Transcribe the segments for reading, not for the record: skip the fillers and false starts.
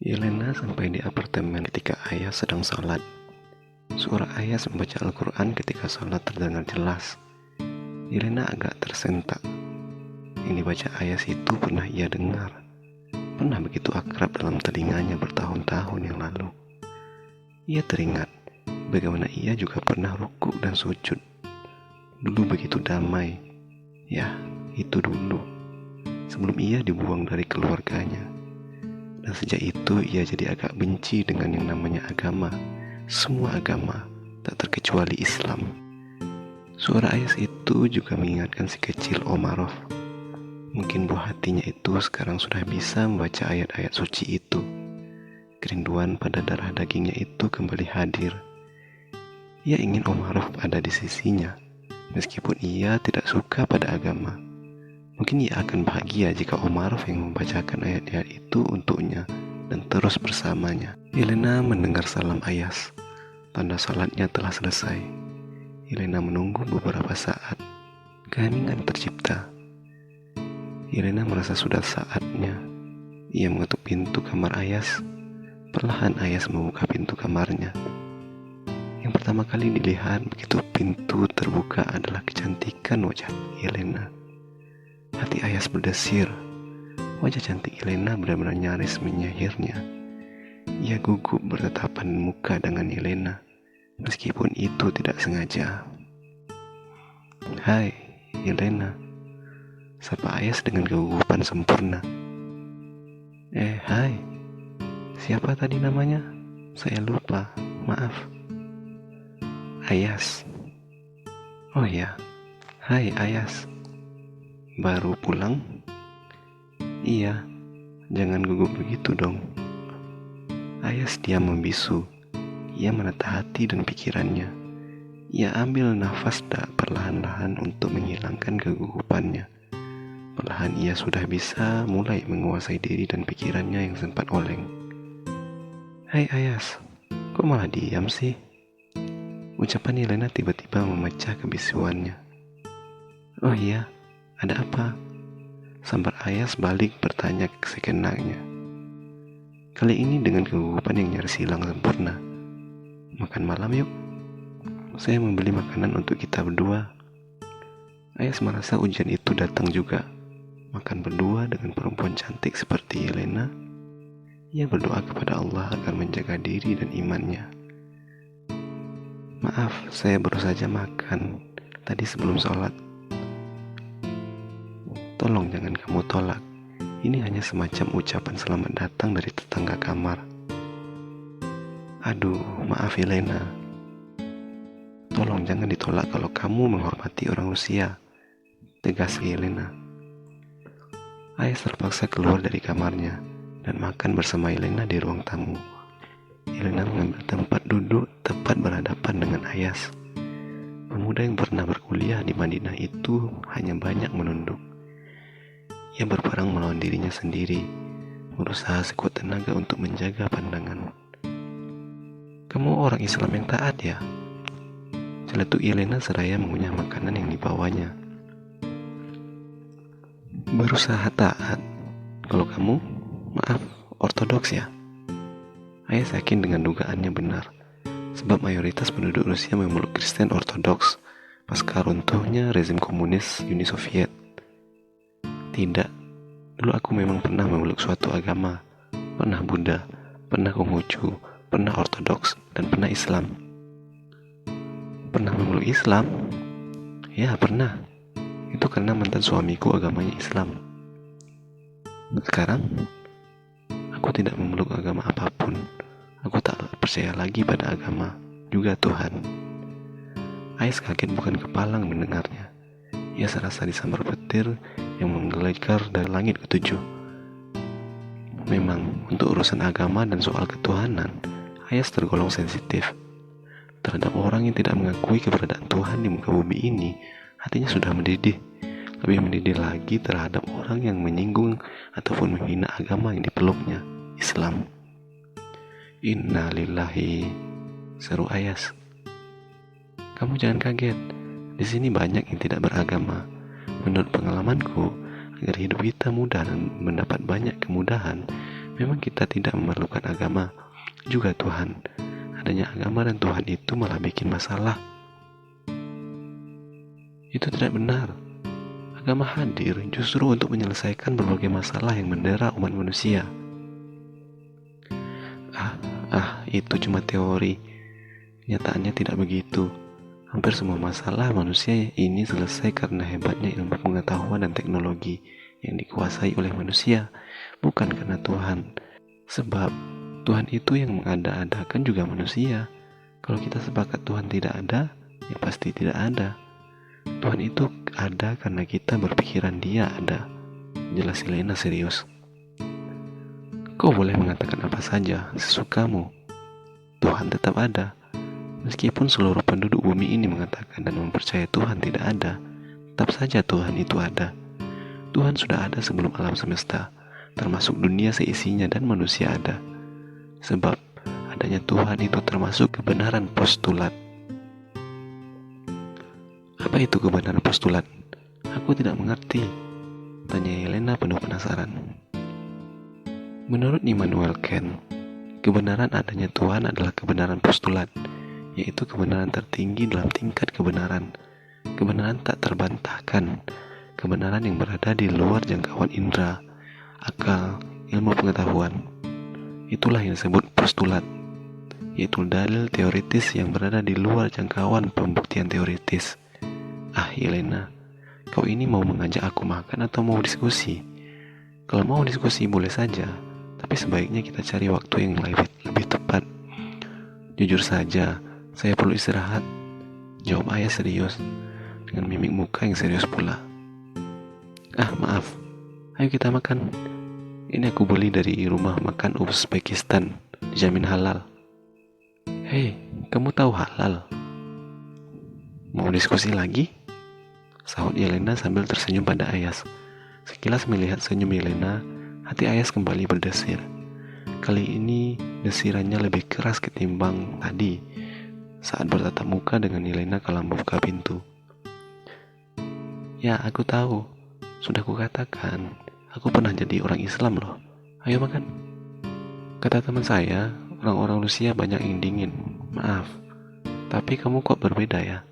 Yelena sampai di apartemen ketika ayah sedang sholat. Suara ayah membaca Al-Quran ketika sholat terdengar jelas. Yelena agak tersentak. Yang dibaca ayah itu pernah ia dengar. Pernah begitu akrab dalam telinganya bertahun-tahun yang lalu. Ia teringat bagaimana ia juga pernah rukuk dan sujud. Dulu begitu damai. Ya, itu dulu. Sebelum ia dibuang dari keluarganya. Dan sejak itu ia jadi agak benci dengan yang namanya agama. Semua agama, tak terkecuali Islam. Suara ayat itu juga mengingatkan si kecil Omarov. Mungkin buah hatinya itu sekarang sudah bisa membaca ayat-ayat suci itu. Kerinduan pada darah dagingnya itu kembali hadir. Ia ingin Omarov ada di sisinya, meskipun ia tidak suka pada agama. Mungkin ia akan bahagia jika Omarov yang membacakan ayat-ayat itu untuknya dan terus bersamanya. Yelena mendengar salam Ayas. Tanda salatnya telah selesai. Yelena menunggu beberapa saat. Keheningan tercipta. Yelena merasa sudah saatnya. Ia mengetuk pintu kamar Ayas. Perlahan Ayas membuka pintu kamarnya. Yang pertama kali dilihat begitu pintu terbuka adalah kecantikan wajah Yelena. Hati Ayas berdesir. Wajah cantik Yelena benar-benar nyaris menyihirnya. Ia gugup bertatapan muka dengan Yelena, meskipun itu tidak sengaja. "Hai, Yelena," sapa Ayas dengan kegugupan sempurna. Hai, siapa tadi namanya? Saya lupa, maaf." "Ayas." "Oh ya, hai Ayas. Baru pulang?" "Iya, jangan gugup begitu dong." Ayas diam membisu. Ia menata hati dan pikirannya. Ia ambil nafas perlahan-lahan untuk menghilangkan kegugupannya. Perlahan ia sudah bisa mulai menguasai diri dan pikirannya yang sempat oleng. "Hai Ayas, kok malah diam sih?" Ucapan Yelena tiba-tiba memecah kebisuannya. "Oh iya, ada apa?" Sambar Ayas balik bertanya sekenanya. Kali ini dengan kegugupan yang nyaris hilang sempurna. "Makan malam yuk. Saya membeli makanan untuk kita berdua." Ayas merasa ujian itu datang juga. Makan berdua dengan perempuan cantik seperti Yelena. Ia berdoa kepada Allah agar menjaga diri dan imannya. "Maaf, saya baru saja makan tadi sebelum sholat." "Tolong jangan kamu tolak. Ini hanya semacam ucapan selamat datang dari tetangga kamar." "Aduh, maaf Yelena. Tolong jangan ditolak kalau kamu menghormati orang usia," tegas Yelena. Ayas terpaksa keluar dari kamarnya dan makan bersama Yelena di ruang tamu. Yelena mengambil tempat duduk tepat berhadapan dengan Ayas. Pemuda yang pernah berkuliah di Madinah itu hanya banyak menunduk. Ia berperang melawan dirinya sendiri, berusaha sekuat tenaga untuk menjaga pandangan. "Kamu orang Islam yang taat ya?" Celetuk Yelena seraya mengunyah makanan yang dibawanya. "Berusaha taat. Kalau kamu, maaf, ortodoks ya?" Ayas yakin dengan dugaannya benar, sebab mayoritas penduduk Rusia memeluk Kristen ortodoks pasca runtuhnya rezim komunis Uni Soviet. "Tidak, dulu aku memang pernah memeluk suatu agama. Pernah Buddha, pernah Konghucu, pernah ortodoks, dan pernah Islam." "Pernah memeluk Islam?" "Ya, pernah. Itu karena mantan suamiku agamanya Islam. Sekarang, aku tidak memeluk agama apapun. Aku tak percaya lagi pada agama, juga Tuhan." Ayas kaget bukan kepalang mendengarnya. Ia serasa disambar petir yang menggelegar dari langit ketujuh. Memang, untuk urusan agama dan soal ketuhanan, Ayas tergolong sensitif. Terhadap orang yang tidak mengakui keberadaan Tuhan di muka bumi ini, hatinya sudah mendidih. Lebih mendidih lagi terhadap orang yang menyinggung ataupun menghina agama yang dipeluknya, Islam. "Inna lillahi," seru Ayas. "Kamu jangan kaget. Di sini banyak yang tidak beragama. Menurut pengalamanku, agar hidup kita mudah dan mendapat banyak kemudahan, Memang kita tidak memerlukan agama, juga Tuhan. Adanya agama dan Tuhan itu malah bikin masalah. Itu tidak benar. Agama hadir justru untuk menyelesaikan berbagai masalah yang mendera umat manusia. Itu cuma teori. Nyataannya tidak begitu. Hampir semua masalah manusia ini selesai karena hebatnya ilmu pengetahuan dan teknologi yang dikuasai oleh manusia, bukan karena Tuhan. Sebab Tuhan itu yang mengada-adakan juga manusia. Kalau kita sepakat Tuhan tidak ada, ya pasti tidak ada. Tuhan itu ada karena kita berpikiran Dia ada. Jelas Elena serius. Kau boleh mengatakan apa saja, sesukamu. Tuhan tetap ada. Meskipun seluruh penduduk bumi ini mengatakan dan mempercayai Tuhan tidak ada, tetap saja Tuhan itu ada. Tuhan sudah ada sebelum alam semesta, termasuk dunia seisinya dan manusia ada. Sebab adanya Tuhan itu termasuk kebenaran postulat. Apa itu kebenaran postulat? Aku tidak mengerti, tanya Helena penuh penasaran. Menurut Immanuel Kant, kebenaran adanya Tuhan adalah kebenaran postulat, yaitu kebenaran tertinggi dalam tingkat kebenaran. Kebenaran tak terbantahkan, kebenaran yang berada di luar jangkauan indera, akal, ilmu pengetahuan. Itulah yang disebut postulat, yaitu dalil teoritis yang berada di luar jangkauan pembuktian teoritis. Helena, kau ini mau mengajak aku makan atau mau diskusi? Kalau mau diskusi boleh saja, tapi sebaiknya kita cari waktu yang lebih tepat. Jujur saja, saya perlu istirahat, jawab ayah serius, dengan mimik muka yang serius pula. Maaf, ayo kita makan. Ini aku beli dari rumah makan Uzbekistan, dijamin halal. Hei, kamu tahu halal? Mau diskusi lagi? Sahut Yelena sambil tersenyum pada Ayas. Sekilas melihat senyum Yelena, hati Ayas kembali berdesir. Kali ini desirannya lebih keras ketimbang tadi saat bertatap muka dengan Yelena kala membuka pintu. Ya, aku tahu. Sudah kukatakan, aku pernah jadi orang Islam loh. Ayo makan. Kata teman saya, orang-orang Rusia banyak yang dingin. Maaf, tapi kamu kok berbeda ya?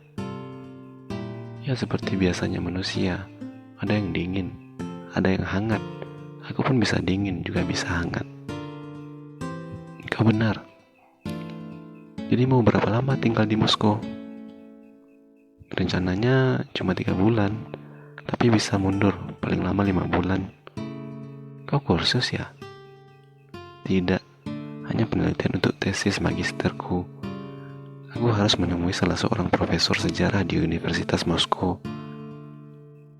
Ya seperti biasanya manusia, ada yang dingin, ada yang hangat. Aku pun bisa dingin, juga bisa hangat. Kau benar. Jadi mau berapa lama tinggal di Moskow? Rencananya cuma 3 bulan, tapi bisa mundur paling lama 5 bulan. Kau kursus ya? Tidak, hanya penelitian untuk tesis magisterku. Aku harus menemui salah seorang profesor sejarah di Universitas Moskow.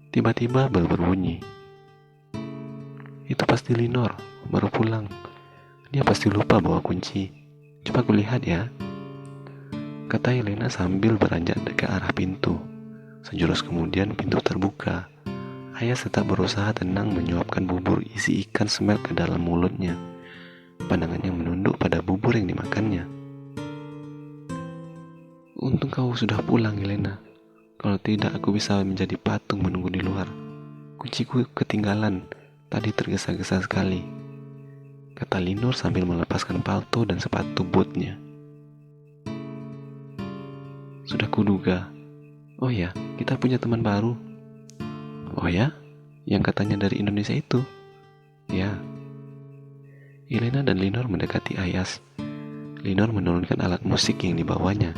Tiba-tiba bel berbunyi. Itu pasti Linor, baru pulang. Dia pasti lupa bawa kunci. Coba kulihat ya, kata Helena sambil beranjak ke arah pintu. Sejurus kemudian pintu terbuka. Ayas tetap berusaha tenang menyuapkan bubur isi ikan semel ke dalam mulutnya. Pandangannya menunduk pada bubur yang dimakannya. Untung kau sudah pulang, Helena. Kalau tidak, aku bisa menjadi patung menunggu di luar. Kunciku ketinggalan, tadi tergesa-gesa sekali, kata Linur sambil melepaskan palto dan sepatu bootnya. Sudah kuduga. Oh ya, kita punya teman baru. Oh ya? Yang katanya dari Indonesia itu? Ya. Helena dan Linur mendekati Ayas. Linur menurunkan alat musik yang dibawanya.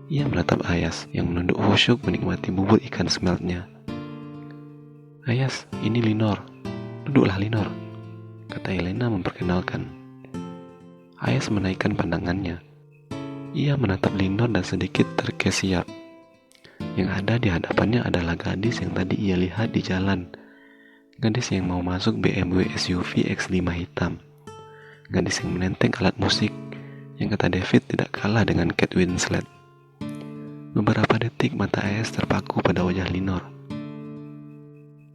Ia menatap Ayas yang menunduk khusyuk menikmati bubur ikan smeltnya. Ayas, ini Linor. Duduklah Linor, kata Helena memperkenalkan. Ayas menaikkan pandangannya. Ia menatap Linor dan sedikit terkesiap. Yang ada di hadapannya adalah gadis yang tadi ia lihat di jalan. Gadis yang mau masuk BMW SUV X5 hitam. Gadis yang menenteng alat musik yang kata David tidak kalah dengan Kate Winslet. Beberapa detik mata Ayas terpaku pada wajah Linor.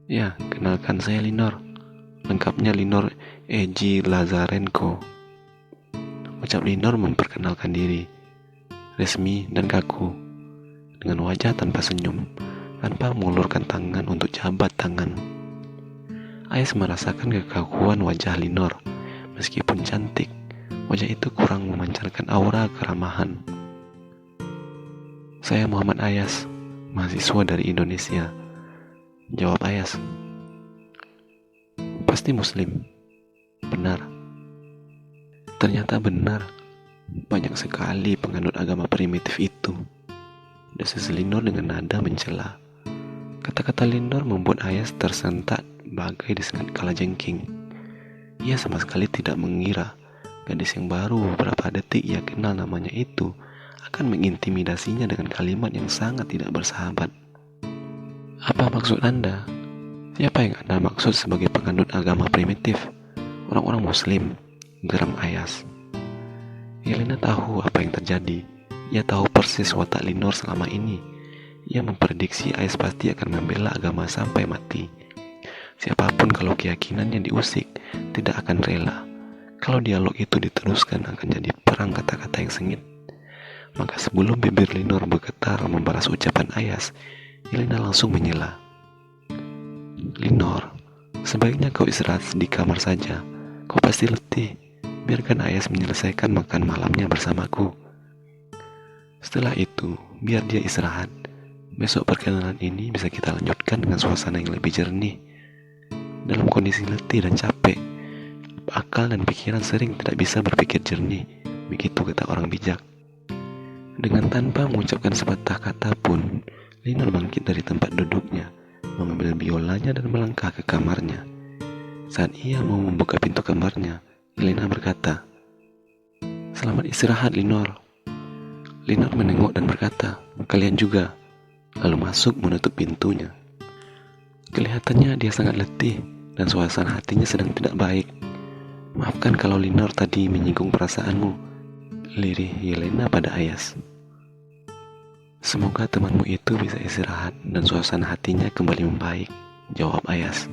Ya, kenalkan saya Linor. Lengkapnya Linor Eji Lazarenko. Ucap Linor memperkenalkan diri. Resmi dan kaku. Dengan wajah tanpa senyum, tanpa mengulurkan tangan untuk jabat tangan. Ayas merasakan kekakuan wajah Linor, Meskipun cantik, wajah itu kurang memancarkan aura keramahan. Saya Muhammad Ayas, mahasiswa dari Indonesia. Jawab Ayas. Pasti Muslim. Benar. Ternyata benar. Banyak sekali penganut agama primitif itu. Desis Linor dengan nada mencela. Kata-kata Linor membuat Ayas tersentak bagai disengat kalajengking. Ia sama sekali tidak mengira gadis yang baru beberapa detik ia kenal namanya itu akan mengintimidasinya dengan kalimat yang sangat tidak bersahabat. Apa maksud Anda? Siapa yang Anda maksud sebagai penganut agama primitif? Orang-orang Muslim, geram Ayas. Yelena tahu apa yang terjadi. Ia tahu persis watak Linor selama ini. Ia memprediksi Ayas pasti akan membela agama sampai mati. Siapapun kalau keyakinannya diusik, tidak akan rela. Kalau dialog itu diteruskan akan jadi perang kata-kata yang sengit. Maka sebelum bibir Linor bergetar membalas ucapan Ayas, Yelena langsung menyela. Linor, sebaiknya kau istirahat di kamar saja. Kau pasti letih. Biarkan Ayas menyelesaikan makan malamnya bersamaku. Setelah itu, biar dia istirahat. Besok perkenalan ini bisa kita lanjutkan dengan suasana yang lebih jernih. Dalam kondisi letih dan capek, akal dan pikiran sering tidak bisa berpikir jernih. Begitu kata orang bijak. Dengan tanpa mengucapkan sepatah kata pun, Linor bangkit dari tempat duduknya, mengambil biolanya dan melangkah ke kamarnya. Saat ia mau membuka pintu kamarnya, Yelena berkata, "Selamat istirahat, Linor." Linor menengok dan berkata, "Kalian juga." Lalu masuk menutup pintunya. Kelihatannya dia sangat letih dan suasana hatinya sedang tidak baik. "Maafkan kalau Linor tadi menyinggung perasaanmu," lirih Yelena pada Ayas. "Semoga temanmu itu bisa istirahat dan suasana hatinya kembali membaik," jawab Ayas.